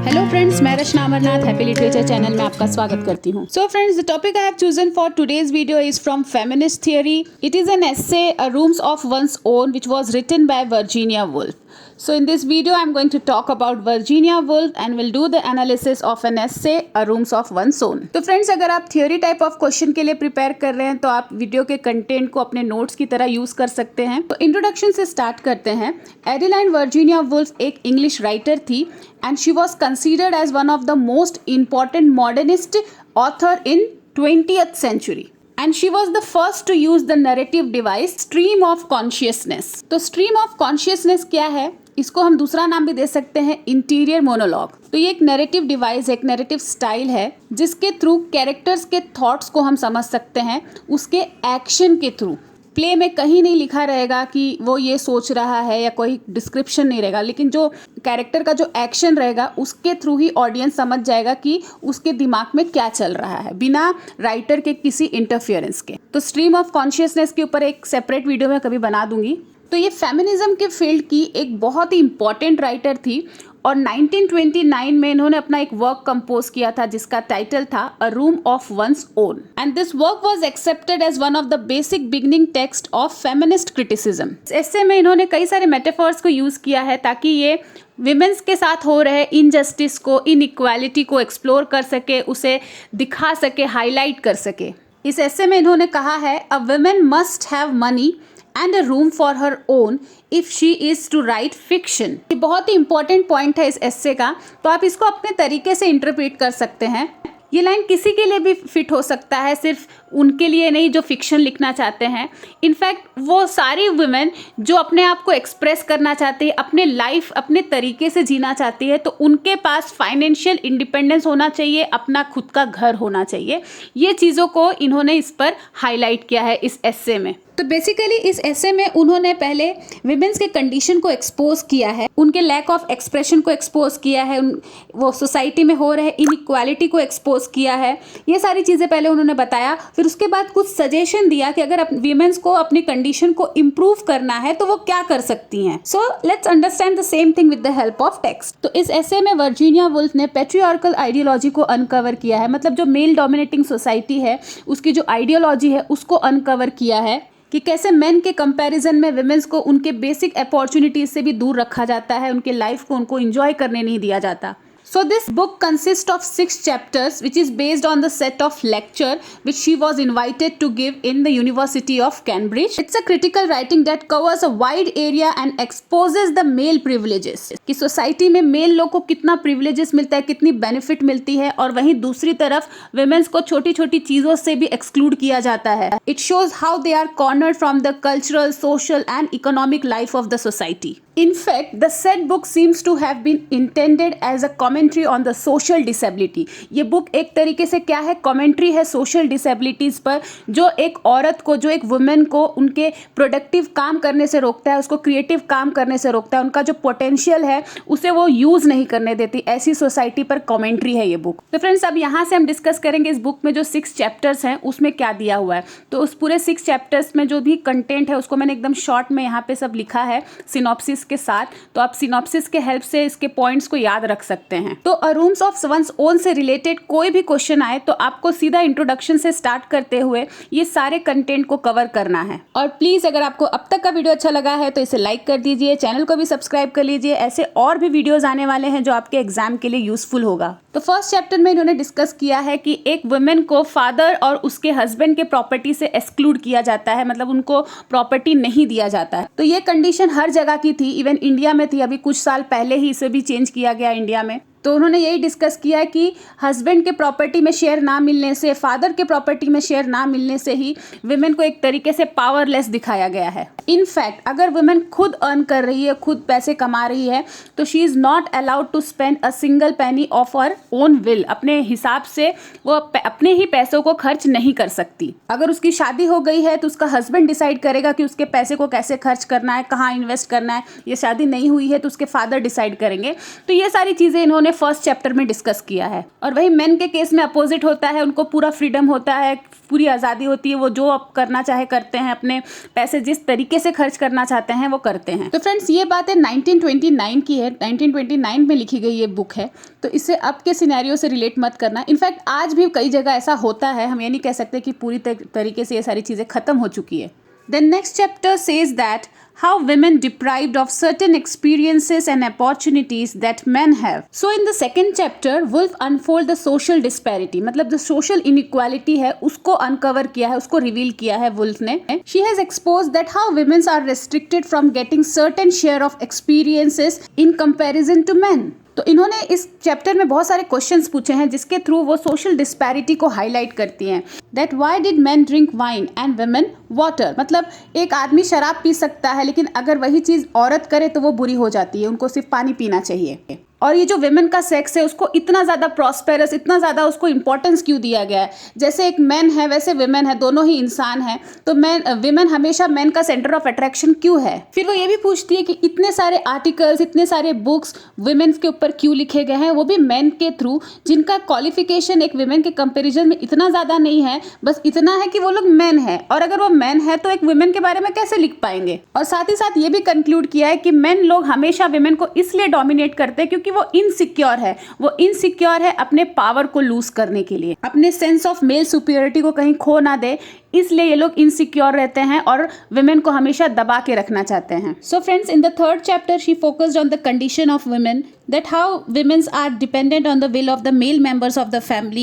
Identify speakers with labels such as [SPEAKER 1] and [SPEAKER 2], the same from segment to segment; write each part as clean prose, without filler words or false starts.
[SPEAKER 1] Hello friends, मैं रचना Amarnath happy literature channel में आपका स्वागत करती हूँ। So friends, the topic I have chosen for today's video is from feminist theory. It is an essay, A Rooms of One's Own, which was written by Virginia Woolf. So in this video I'm going to talk about Virginia Woolf and will do the analysis of an essay, A Rooms of One's Own. तो friends, अगर आप theory type of question के लिए prepare कर रहे हैं तो आप वीडियो के कंटेंट को अपने नोट्स की तरह यूज कर सकते हैं. तो इंट्रोडक्शन से स्टार्ट करते हैं. एडिलाइन वर्जीनिया वुल्फ एक इंग्लिश राइटर थी and she was considered as one of the most important modernist author in 20th century. And she was the first to use the narrative device stream of consciousness. तो stream of consciousness क्या है? इसको हम दूसरा नाम भी दे सकते हैं इंटीरियर मोनोलॉग. तो ये एक नैरेटिव डिवाइस, एक नैरेटिव स्टाइल है जिसके थ्रू कैरेक्टर्स के थॉट्स को हम समझ सकते हैं उसके एक्शन के थ्रू. प्ले में कहीं नहीं लिखा रहेगा कि वो ये सोच रहा है या कोई डिस्क्रिप्शन नहीं रहेगा, लेकिन जो कैरेक्टर का जो एक्शन रहेगा उसके थ्रू ही ऑडियंस समझ जाएगा कि उसके दिमाग में क्या चल रहा है, बिना राइटर के किसी इंटरफियरेंस के. तो स्ट्रीम ऑफ कॉन्शियसनेस के ऊपर एक सेपरेट वीडियो में कभी बना दूंगी. तो ये फेमिनिज्म के फील्ड की एक बहुत ही इंपॉर्टेंट राइटर थी और 1929 में इन्होंने अपना एक वर्क कंपोज किया था जिसका टाइटल था a room of one's own. And this work was accepted as one of the basic beginning text of feminist criticism. ऐसे में इन्होंने कई सारे मेटाफर्स को यूज किया है ताकि ये विमेंस के साथ हो रहे इनजस्टिस को, इनइक्वालिटी को एक्सप्लोर कर सके, उसे दिखा सके, हाईलाइट कर सके. इस ऐसे में इन्होंने कहा है a women must have money and a room for her own if she is to write fiction. ये बहुत ही इंपॉर्टेंट पॉइंट है इस एस्से का. तो आप इसको अपने तरीके से इंटरप्रेट कर सकते हैं. ये लाइन किसी के लिए भी फिट हो सकता है, सिर्फ उनके लिए नहीं जो फिक्शन लिखना चाहते हैं. इनफैक्ट वो सारी वुमेन जो अपने आप को एक्सप्रेस करना चाहती है, अपने लाइफ अपने तरीके से जीना चाहती है, तो उनके पास फाइनेंशियल इंडिपेंडेंस होना चाहिए, अपना खुद का घर होना चाहिए. ये चीज़ों को इन्होंने इस पर हाईलाइट किया है इस एस्से में. तो बेसिकली इस ऐसे में उन्होंने पहले विमेंस के कंडीशन को एक्सपोज किया है, उनके लैक ऑफ एक्सप्रेशन को एक्सपोज किया है, वो सोसाइटी में हो रहे इनइक्वालिटी को एक्सपोज किया है. ये सारी चीज़ें पहले उन्होंने बताया. फिर उसके बाद कुछ सजेशन दिया कि अगर विमेंस को अपनी कंडीशन को इम्प्रूव करना है तो वो क्या कर सकती हैं. So let's understand the same thing with the help of text. तो इस ऐसे में वर्जीनिया वुल्फ ने पैट्रियार्कल आइडियोलॉजी को अनकवर किया है. मतलब जो मेल डोमिनेटिंग सोसाइटी है उसकी जो आइडियोलॉजी है उसको अनकवर किया है कि कैसे मेन के कंपैरिजन में विमेंस को उनके बेसिक अपॉर्चुनिटीज से भी दूर रखा जाता है, उनके लाइफ को उनको एंजॉय करने नहीं दिया जाता. So this book consists of 6 chapters which is based on the set of lecture which she was invited to give in the University of Cambridge. It's a critical writing that covers a wide area and exposes the male privileges. कि society में mail लोग को कितना privileges मिलता है, कितनी benefit मिलती है, और वहीं दूसरी तरफ विमेंस को छोटी छोटी चीज़ों से भी एक्सक्लूड किया जाता है. It shows how they are cornered from the cultural, social and economic life of the society. In fact, the said book seems to have been intended as a commentary on the social disability. ये book एक तरीके से क्या है, commentary है social disabilities पर, जो एक औरत को, जो एक वुमेन को उनके प्रोडक्टिव काम करने से रोकता है, उसको क्रिएटिव काम करने से रोकता है, उनका जो पोटेंशियल है उसे वो यूज़ नहीं करने देती. ऐसी सोसाइटी पर कमेंट्री है ये बुक. तो फ्रेंड्स, अब यहाँ से हम डिस्कस करेंगे इस बुक में जो 6 चैप्टर्स हैं उसमें क्या दिया हुआ है. तो उस पूरे 6 चैप्टर्स में जो भी कंटेंट है उसको मैंने एकदम शॉर्ट में यहाँ पे सब लिखा है सिनॉप्सिस के साथ. तो आप सिनॉप्सिस के हेल्प से इसके पॉइंट्स को याद रख सकते हैं. तो अ रूम्स ऑफ वंस ओन से रिलेटेड कोई भी क्वेश्चन आए तो आपको सीधा इंट्रोडक्शन से स्टार्ट करते हुए ये सारे कंटेंट को कवर करना है. और प्लीज अगर आपको अब तक का वीडियो अच्छा लगा है तो इसे लाइक कर दीजिए, चैनल को भी सब्सक्राइब कर लीजिए. ऐसे और भी वीडियोज आने वाले हैं जो आपके एग्जाम के लिए यूजफुल होगा. तो फर्स्ट चैप्टर में इन्होंने डिस्कस किया है कि एक वुमेन को फादर और उसके हस्बैंड के प्रॉपर्टी से एक्सक्लूड किया जाता है, मतलब उनको प्रॉपर्टी नहीं दिया जाता है. तो ये कंडीशन हर जगह की थी, इवन इंडिया में थी. अभी कुछ साल पहले ही इसे भी चेंज किया गया इंडिया में. तो उन्होंने यही डिस्कस किया कि हस्बैंड के प्रॉपर्टी में शेयर ना मिलने से, फादर के प्रॉपर्टी में शेयर ना मिलने से ही विमेन को एक तरीके से पावरलेस दिखाया गया है. इनफैक्ट अगर वुमेन खुद अर्न कर रही है, खुद पैसे कमा रही है, तो she is not allowed to spend a single penny of her own will. अपने हिसाब से वो अपने ही पैसों को खर्च नहीं कर सकती. अगर उसकी शादी हो गई है तो उसका हस्बैंड डिसाइड करेगा कि उसके पैसे को कैसे खर्च करना है, कहाँ इन्वेस्ट करना है. ये शादी नहीं हुई है तो उसके फादर डिसाइड करेंगे. तो ये सारी चीज़ें इन्होंने फर्स्ट चैप्टर में डिस्कस किया है। और वही मेन के केस में अपोजिट होता है, उनको पूरा फ्रीडम होता है, पूरी आज़ादी होती है, वो जो अब करना चाहे करते हैं, अपने पैसे जिस तरीके से खर्च करना चाहते हैं वो करते हैं। तो फ्रेंड्स ये बात है 1929 की है, 1929 में लिखी गई ये बुक है, तो इसे अब के सिनेरियो से रिलेट मत करना। इनफैक्ट आज भी कई जगह ऐसा होता है, हम ये नहीं कह सकते कि पूरी तरीके से ये सारी चीज़ें खत्म हो चुकी है। The next chapter says that how women deprived of certain experiences and opportunities that men have. So in the second chapter, Woolf unfold the social disparity, मतलब जो social inequality है उसको uncover किया है, उसको reveal किया है Woolf ने। She has exposed that how women are restricted from getting certain share of experiences in comparison to men. तो इन्होंने इस चैप्टर में बहुत सारे क्वेश्चंस पूछे हैं जिसके थ्रू वो सोशल डिस्पैरिटी को हाईलाइट करती हैं। That why did main drink wine and women water, मतलब एक आदमी शराब पी सकता है लेकिन अगर वही चीज़ औरत करे तो वो बुरी हो जाती है, उनको सिर्फ पानी पीना चाहिए। और ये जो विमेन का सेक्स है उसको इतना ज़्यादा प्रॉस्पेरस, इतना ज़्यादा उसको इंपॉर्टेंस क्यों दिया गया है? जैसे एक मैन है वैसे विमेन है, दोनों ही इंसान हैं, तो विमेन हमेशा मैन का सेंटर ऑफ अट्रैक्शन क्यों है? फिर वो ये भी पूछती है कि इतने सारे आर्टिकल्स, इतने सारे बुक्स विमेन्स के ऊपर क्यों लिखे गए हैं, वो भी मैन के थ्रू, जिनका क्वालिफिकेशन एक विमेन के कंपेरिजन में इतना ज़्यादा नहीं है, बस इतना है कि वो लोग मैन है, और अगर वो मैन है तो एक विमेन के बारे में कैसे लिख पाएंगे? और साथ ही साथ ये भी कंक्लूड किया है कि मैन लोग हमेशा विमेन को इसलिए डोमिनेट करते हैं क्योंकि वो इनसिक्योर है, वो इनसिक्योर है अपने पावर को लूज करने के लिए, अपने सेंस ऑफ मेल सुपीरियरिटी को कहीं खो ना दे, इसलिए ये लोग इनसिक्योर रहते हैं और विमेन को हमेशा दबा के रखना चाहते हैं। So friends, in the third chapter she focused on the condition of women, that how women are dependent on the will of the male members of the family.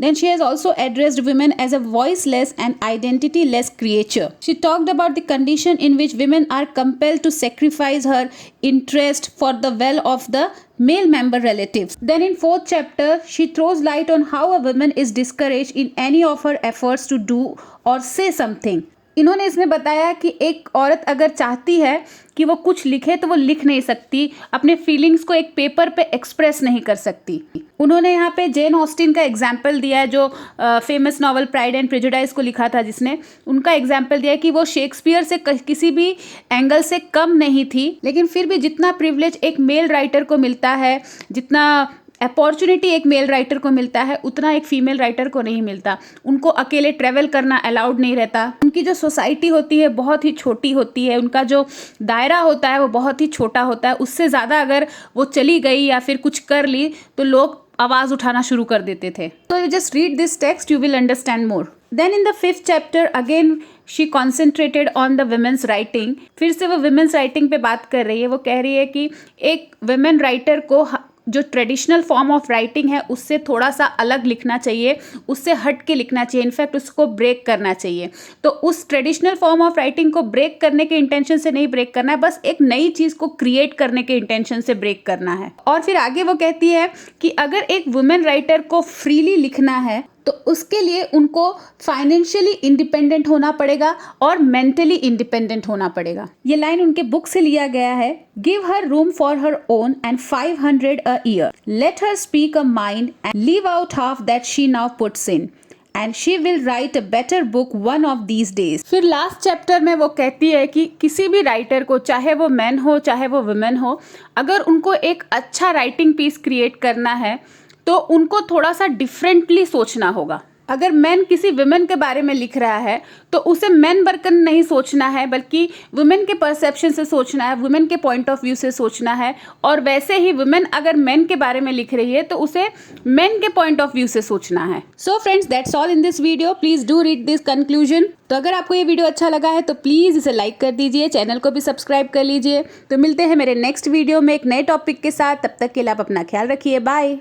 [SPEAKER 1] Then she has also addressed women as a voiceless and identityless creature. She talked about the condition in which women are compelled to sacrifice her interest for the well of the male member relatives. Then in fourth chapter she throws light on how a woman is discouraged in any of her efforts to do or say something. इन्होंने इसमें बताया कि एक औरत अगर चाहती है कि वो कुछ लिखे तो वो लिख नहीं सकती, अपने फीलिंग्स को एक पेपर पे एक्सप्रेस नहीं कर सकती। उन्होंने यहाँ पे जेन ऑस्टिन का एग्जाम्पल दिया है, जो famous novel pride and prejudice को लिखा था, जिसने उनका एग्जाम्पल दिया है कि वो शेक्सपियर से किसी भी एंगल से कम नहीं थी, लेकिन फिर भी जितना प्रिविलेज एक मेल राइटर को मिलता है, जितना अपॉर्चुनिटी एक मेल राइटर को मिलता है, उतना एक फीमेल राइटर को नहीं मिलता। उनको अकेले ट्रेवल करना अलाउड नहीं रहता, उनकी जो सोसाइटी होती है बहुत ही छोटी होती है, उनका जो दायरा होता है वो बहुत ही छोटा होता है, उससे ज़्यादा अगर वो चली गई या फिर कुछ कर ली तो लोग आवाज़ उठाना शुरू कर देते थे। तो you just read this text, you will understand more. Then in the fifth chapter again she concentrated on the women's writing. फिर से वो वुमेन्स राइटिंग पे बात कर रही है। वो कह रही है कि एक वुमेन राइटर को जो ट्रेडिशनल फॉर्म ऑफ राइटिंग है उससे थोड़ा सा अलग लिखना चाहिए, उससे हट के लिखना चाहिए, इनफैक्ट उसको ब्रेक करना चाहिए। तो उस ट्रेडिशनल फॉर्म ऑफ राइटिंग को ब्रेक करने के इंटेंशन से नहीं ब्रेक करना है, बस एक नई चीज़ को क्रिएट करने के इंटेंशन से ब्रेक करना है। और फिर आगे वो कहती है कि अगर एक वुमेन राइटर को फ्रीली लिखना है तो उसके लिए उनको फाइनेंशियली इंडिपेंडेंट होना पड़ेगा और मेंटली इंडिपेंडेंट होना पड़ेगा। ये लाइन उनके बुक से लिया गया है। Give her room for her own and 500 a year, let her speak a mind and leave out half that she now puts in and she will write a better book one of these days. फिर last chapter में वो कहती है कि किसी भी writer को, चाहे वो मैन हो चाहे वो वुमेन हो, अगर उनको एक अच्छा राइटिंग पीस क्रिएट करना है तो उनको थोड़ा सा डिफरेंटली सोचना होगा। अगर मैन किसी वुमेन के बारे में लिख रहा है तो उसे मैन वर्कन नहीं सोचना है, बल्कि वुमेन के परसेप्शन से सोचना है, वुमेन के पॉइंट ऑफ व्यू से सोचना है। और वैसे ही वुमेन अगर मैन के बारे में लिख रही है तो उसे मैन के पॉइंट ऑफ व्यू से सोचना है। So friends, that's all in this video. Please do read this conclusion. तो अगर आपको ये वीडियो अच्छा लगा है तो प्लीज़ इसे लाइक कर दीजिए, चैनल को भी सब्सक्राइब कर लीजिए। तो मिलते हैं मेरे नेक्स्ट वीडियो में एक नए टॉपिक के साथ। तब तक के लिए आप अपना ख्याल रखिए। बाय।